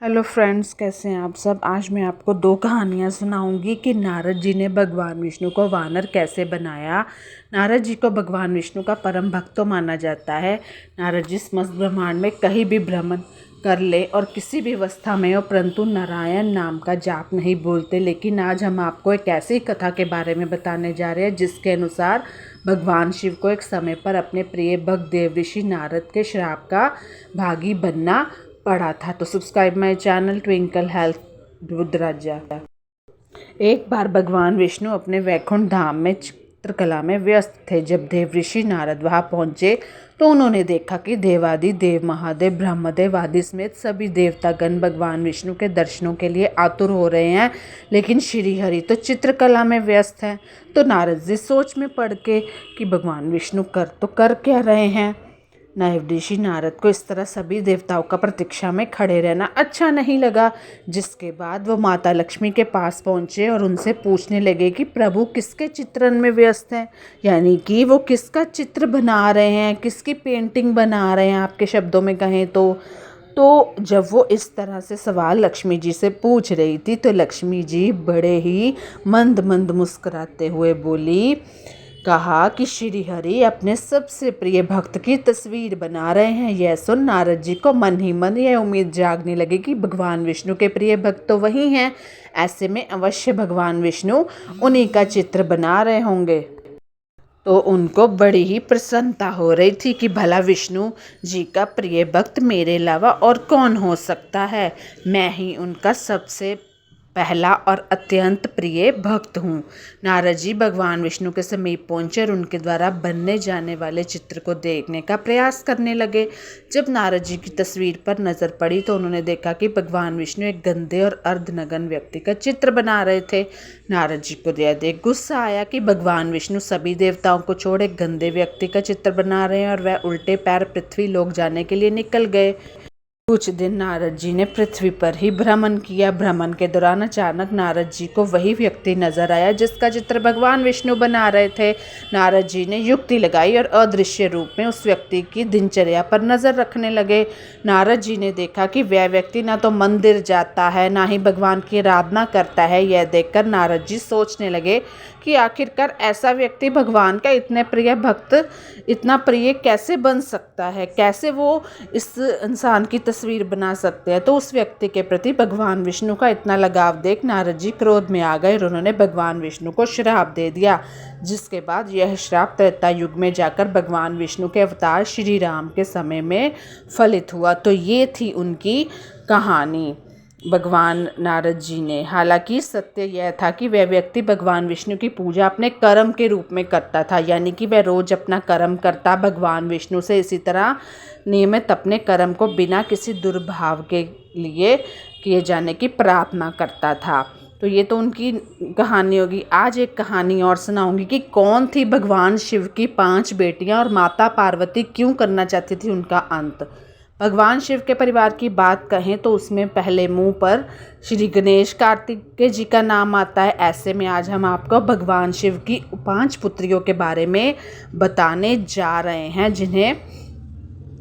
Hello friends, कैसे हैं आप सब। आज मैं आपको दो कहानियाँ सुनाऊंगी कि नारद जी ने भगवान विष्णु को वानर कैसे बनाया। नारद जी को भगवान विष्णु का परम भक्त तो माना जाता है। नारद जी समस्त ब्रह्मांड में कहीं भी भ्रमण कर ले और किसी भी अवस्था में हो, परंतु नारायण नाम का जाप नहीं बोलते। लेकिन आज हम आपको एक ऐसी कथा के बारे में बताने जा रहे हैं जिसके अनुसार भगवान शिव को एक समय पर अपने प्रिय भक्त देव ऋषि नारद के श्राप का भागी बनना पड़ा था। तो subscribe my channel twinkle health रुद्राजा। एक बार भगवान विष्णु अपने वैकुंठ धाम में चित्रकला में व्यस्त थे। जब देव ऋषि नारद वहां पहुंचे तो उन्होंने देखा कि देवादि देव महादेव ब्रह्मदेव आदि समेत सभी देवतागण भगवान विष्णु के दर्शनों के लिए आतुर हो रहे हैं, लेकिन श्री हरि तो चित्रकला में व्यस्त हैं। तो नारद जी सोच में पड़ के कि भगवान विष्णु कर क्या रहे हैं। ऋषि नारद को इस तरह सभी देवताओं का प्रतीक्षा में खड़े रहना अच्छा नहीं लगा। जिसके बाद वो माता लक्ष्मी के पास पहुंचे और उनसे पूछने लगे कि प्रभु किसके चित्रण में व्यस्त हैं, यानी कि वो किसका चित्र बना रहे हैं, किसकी पेंटिंग बना रहे हैं, आपके शब्दों में कहें तो जब वो इस तरह से सवाल लक्ष्मी जी से पूछ रही थी तो लक्ष्मी जी बड़े ही मंद मंद मुस्कुराते हुए बोली, कहा कि श्री हरि अपने सबसे प्रिय भक्त की तस्वीर बना रहे हैं। यह सुन नारद जी को मन ही मन यह उम्मीद जागने लगी कि भगवान विष्णु के प्रिय भक्त तो वही हैं, ऐसे में अवश्य भगवान विष्णु उन्हीं का चित्र बना रहे होंगे। तो उनको बड़ी ही प्रसन्नता हो रही थी कि भला विष्णु जी का प्रिय भक्त मेरे अलावा और कौन हो सकता है। मैं ही उनका सबसे पहला और अत्यंत प्रिय भक्त हूँ। नारद जी भगवान विष्णु के समीप पहुँचे और उनके द्वारा बनने जाने वाले चित्र को देखने का प्रयास करने लगे। जब नारद जी की तस्वीर पर नज़र पड़ी तो उन्होंने देखा कि भगवान विष्णु एक गंदे और अर्धनग्न व्यक्ति का चित्र बना रहे थे। नारद जी को यह देख गुस्सा आया कि भगवान विष्णु सभी देवताओं को छोड़ एक गंदे व्यक्ति का चित्र बना रहे हैं और वह उल्टे पैर पृथ्वी लोक जाने के लिए निकल गए। कुछ दिन नारद जी ने पृथ्वी पर ही भ्रमण किया। भ्रमण के दौरान अचानक नारद जी को वही व्यक्ति नजर आया जिसका चित्र भगवान विष्णु बना रहे थे। नारद जी ने युक्ति लगाई और अदृश्य रूप में उस व्यक्ति की दिनचर्या पर नजर रखने लगे। नारद जी ने देखा कि वह व्यक्ति ना तो मंदिर जाता है, ना ही भगवान की आराधना करता है। यह देखकर नारद जी सोचने लगे कि आखिरकार ऐसा व्यक्ति भगवान का इतने प्रिय भक्त इतना प्रिय कैसे बन सकता है, कैसे वो इस इंसान की तस्वीर बना सकते हैं। तो उस व्यक्ति के प्रति भगवान विष्णु का इतना लगाव देख नारद जी क्रोध में आ गए और उन्होंने भगवान विष्णु को श्राप दे दिया। जिसके बाद यह श्राप त्रेता युग में जाकर भगवान विष्णु के अवतार श्री राम के समय में फलित हुआ। तो ये थी उनकी कहानी भगवान नारद जी ने। हालांकि सत्य यह था कि वह व्यक्ति भगवान विष्णु की पूजा अपने कर्म के रूप में करता था, यानी कि वह रोज अपना कर्म करता, भगवान विष्णु से इसी तरह नियमित अपने कर्म को बिना किसी दुर्भाव के लिए किए जाने की प्रार्थना करता था। तो ये तो उनकी कहानी होगी। आज एक कहानी और सुनाऊंगी कि कौन थी भगवान शिव की 5 बेटियां और माता पार्वती क्यों करना चाहती थी उनका अंत। भगवान शिव के परिवार की बात कहें तो उसमें पहले मुंह पर श्री गणेश कार्तिकेय जी का नाम आता है। ऐसे में आज हम आपको भगवान शिव की 5 पुत्रियों के बारे में बताने जा रहे हैं जिन्हें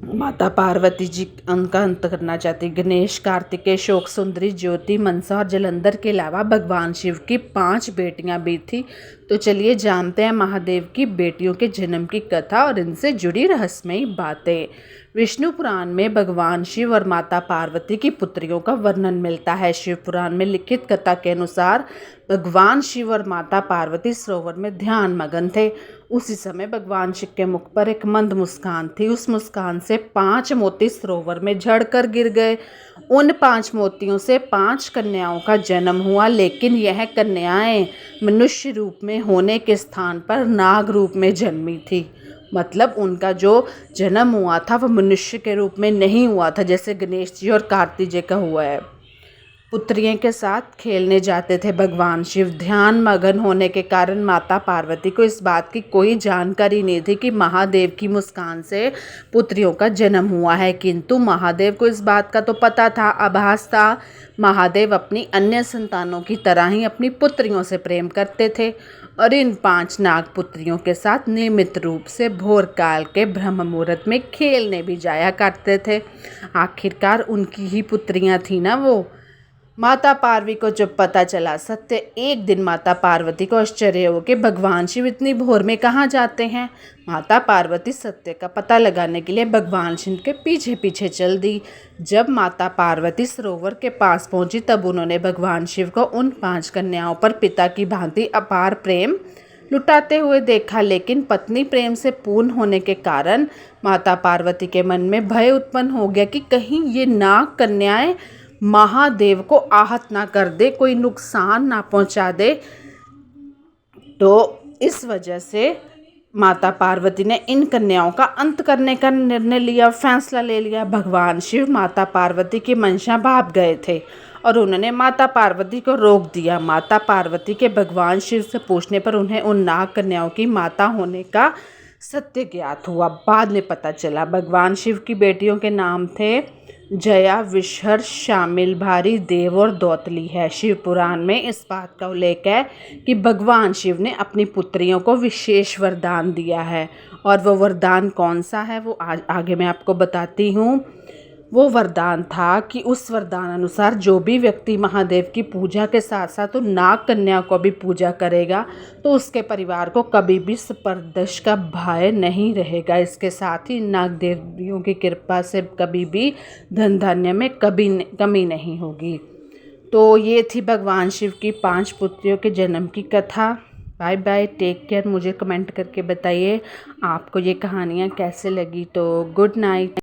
माता पार्वती जी उनका अंत करना चाहती। गणेश, कार्तिकेय, शोक सुंदरी, ज्योति, मनसा और जलंधर के अलावा भगवान शिव की 5 बेटियां भी थी। तो चलिए जानते हैं महादेव की बेटियों के जन्म की कथा और इनसे जुड़ी रहस्यमयी बातें। विष्णु पुराण में भगवान शिव और माता पार्वती की पुत्रियों का वर्णन मिलता है। शिव पुराण में लिखित कथा के अनुसार भगवान शिव और माता पार्वती सरोवर में ध्यान मगन थे। उसी समय भगवान शिव के मुख पर एक मंद मुस्कान थी। उस मुस्कान से 5 मोती सरोवर में झड़कर गिर गए। उन 5 मोतियों से 5 कन्याओं का जन्म हुआ, लेकिन यह कन्याएं मनुष्य रूप में होने के स्थान पर नाग रूप में जन्मी थी। मतलब उनका जो जन्म हुआ था वह मनुष्य के रूप में नहीं हुआ था, जैसे गणेश जी और कार्तिक जी का हुआ है। पुत्रियों के साथ खेलने जाते थे भगवान शिव। ध्यान मगन होने के कारण माता पार्वती को इस बात की कोई जानकारी नहीं थी कि महादेव की मुस्कान से पुत्रियों का जन्म हुआ है, किंतु महादेव को इस बात का तो पता था, आभास था। महादेव अपनी अन्य संतानों की तरह ही अपनी पुत्रियों से प्रेम करते थे और इन 5 नाग पुत्रियों के साथ नियमित रूप से भोर काल के ब्रह्म मुहूर्त में खेलने भी जाया करते थे। आखिरकार उनकी ही पुत्रियां थी ना वो। माता पार्वती को जब पता चला सत्य, एक दिन माता पार्वती को आश्चर्य हो कि भगवान शिव इतनी भोर में कहाँ जाते हैं। माता पार्वती सत्य का पता लगाने के लिए भगवान शिव के पीछे पीछे चल दी। जब माता पार्वती सरोवर के पास पहुंची तब उन्होंने भगवान शिव को उन 5 कन्याओं पर पिता की भांति अपार प्रेम लुटाते हुए देखा, लेकिन पत्नी प्रेम से पूर्ण होने के कारण माता पार्वती के मन में भय उत्पन्न हो गया कि कहीं ये नाग कन्याएं महादेव को आहत ना कर दे, कोई नुकसान ना पहुंचा दे। तो इस वजह से माता पार्वती ने इन कन्याओं का अंत करने का निर्णय लिया, फैसला ले लिया। भगवान शिव माता पार्वती की मंशा भाप गए थे और उन्होंने माता पार्वती को रोक दिया। माता पार्वती के भगवान शिव से पूछने पर उन्हें उन नाग कन्याओं की माता होने का सत्य ज्ञात हुआ। बाद में पता चला भगवान शिव की बेटियों के नाम थे जया, विषहर, शामिल, भारी, देव और दौतली है। शिव पुराण में इस बात का उल्लेख है कि भगवान शिव ने अपनी पुत्रियों को विशेष वरदान दिया है और वो वरदान कौन सा है वो आज आगे मैं आपको बताती हूँ। वो वरदान था कि उस वरदान अनुसार जो भी व्यक्ति महादेव की पूजा के साथ साथ तो नाग कन्या को भी पूजा करेगा तो उसके परिवार को कभी भी स्पर्धश का भय नहीं रहेगा। इसके साथ ही नाग देवियों की कृपा से कभी भी धन धान्य में कभी कमी नहीं होगी। तो ये थी भगवान शिव की 5 पुत्रियों के जन्म की कथा। Bye bye, take care. मुझे कमेंट करके बताइए आपको ये कहानियाँ कैसे लगी। तो गुड नाइट।